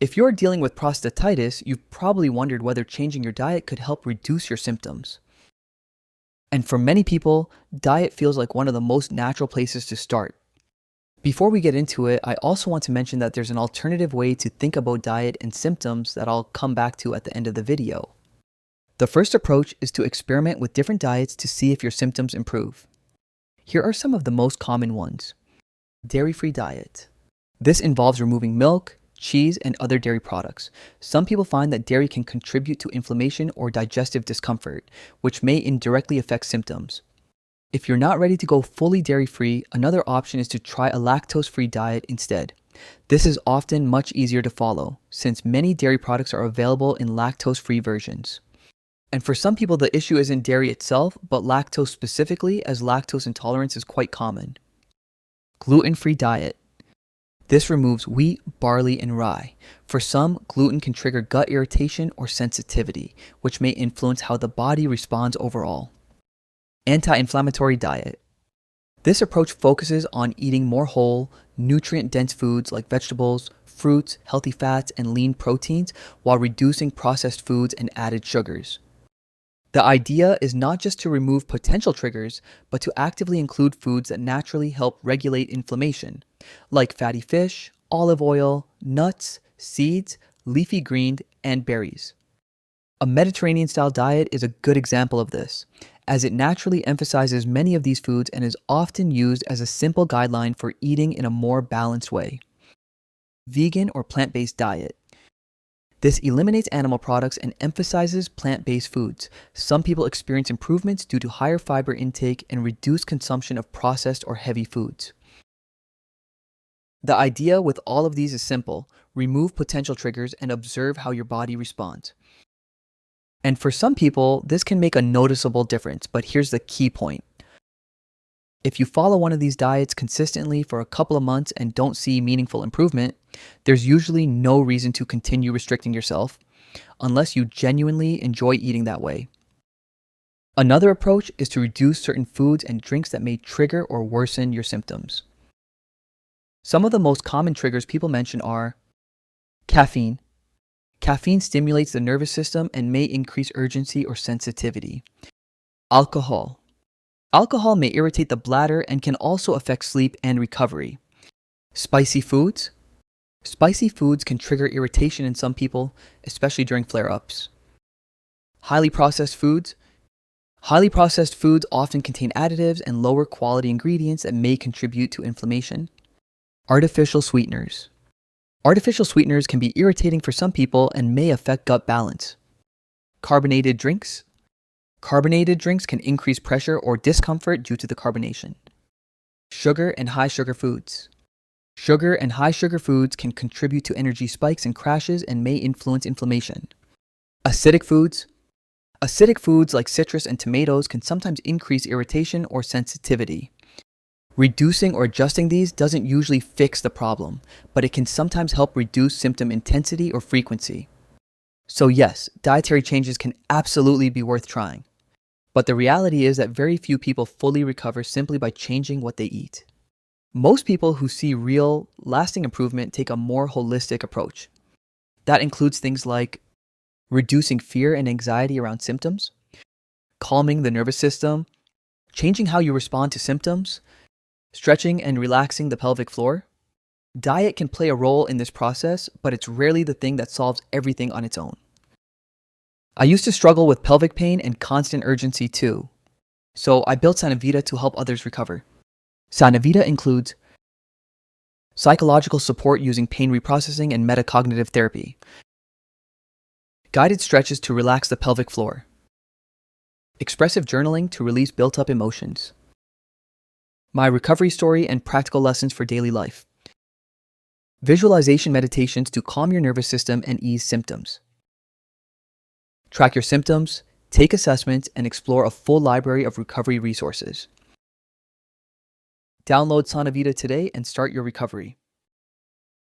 If you're dealing with prostatitis, you've probably wondered whether changing your diet could help reduce your symptoms. And for many people, diet feels like one of the most natural places to start. Before we get into it, I also want to mention that there's an alternative way to think about diet and symptoms that I'll come back to at the end of the video. The first approach is to experiment with different diets to see if your symptoms improve. Here are some of the most common ones. Dairy-free diet. This involves removing milk, cheese, and other dairy products. Some people find that dairy can contribute to inflammation or digestive discomfort, which may indirectly affect symptoms. If you're not ready to go fully dairy-free, another option is to try a lactose-free diet instead. This is often much easier to follow, since many dairy products are available in lactose-free versions. And for some people, the issue isn't dairy itself, but lactose specifically, as lactose intolerance is quite common. Gluten-free diet. This removes wheat, barley, and rye. For some, gluten can trigger gut irritation or sensitivity, which may influence how the body responds overall. Anti-inflammatory diet. This approach focuses on eating more whole, nutrient-dense foods like vegetables, fruits, healthy fats, and lean proteins while reducing processed foods and added sugars. The idea is not just to remove potential triggers, but to actively include foods that naturally help regulate inflammation, like fatty fish, olive oil, nuts, seeds, leafy greens, and berries. A Mediterranean-style diet is a good example of this, as it naturally emphasizes many of these foods and is often used as a simple guideline for eating in a more balanced way. Vegan or plant-based diet. This eliminates animal products and emphasizes plant-based foods. Some people experience improvements due to higher fiber intake and reduced consumption of processed or heavy foods. The idea with all of these is simple: remove potential triggers and observe how your body responds. And for some people, this can make a noticeable difference, but here's the key point. If you follow one of these diets consistently for a couple of months and don't see meaningful improvement, there's usually no reason to continue restricting yourself, unless you genuinely enjoy eating that way. Another approach is to reduce certain foods and drinks that may trigger or worsen your symptoms. Some of the most common triggers people mention are caffeine. Caffeine stimulates the nervous system and may increase urgency or sensitivity. Alcohol. Alcohol may irritate the bladder and can also affect sleep and recovery. Spicy foods. Spicy foods can trigger irritation in some people, especially during flare-ups. Highly processed foods. Highly processed foods often contain additives and lower quality ingredients that may contribute to inflammation. Artificial sweeteners. Artificial sweeteners can be irritating for some people and may affect gut balance. Carbonated drinks. Carbonated drinks can increase pressure or discomfort due to the carbonation. Sugar and high sugar foods. Sugar and high sugar foods can contribute to energy spikes and crashes and may influence inflammation. Acidic foods. Acidic foods like citrus and tomatoes can sometimes increase irritation or sensitivity. Reducing or adjusting these doesn't usually fix the problem, but it can sometimes help reduce symptom intensity or frequency. So yes, dietary changes can absolutely be worth trying. But the reality is that very few people fully recover simply by changing what they eat. Most people who see real, lasting improvement take a more holistic approach. That includes things like reducing fear and anxiety around symptoms, calming the nervous system, changing how you respond to symptoms, stretching and relaxing the pelvic floor. Diet can play a role in this process, but it's rarely the thing that solves everything on its own. I used to struggle with pelvic pain and constant urgency too, so I built Sanavita to help others recover. Sanavita includes psychological support using pain reprocessing and metacognitive therapy, guided stretches to relax the pelvic floor, expressive journaling to release built-up emotions, my recovery story and practical lessons for daily life, visualization meditations to calm your nervous system and ease symptoms. Track your symptoms, take assessments, and explore a full library of recovery resources. Download Sanavita today and start your recovery.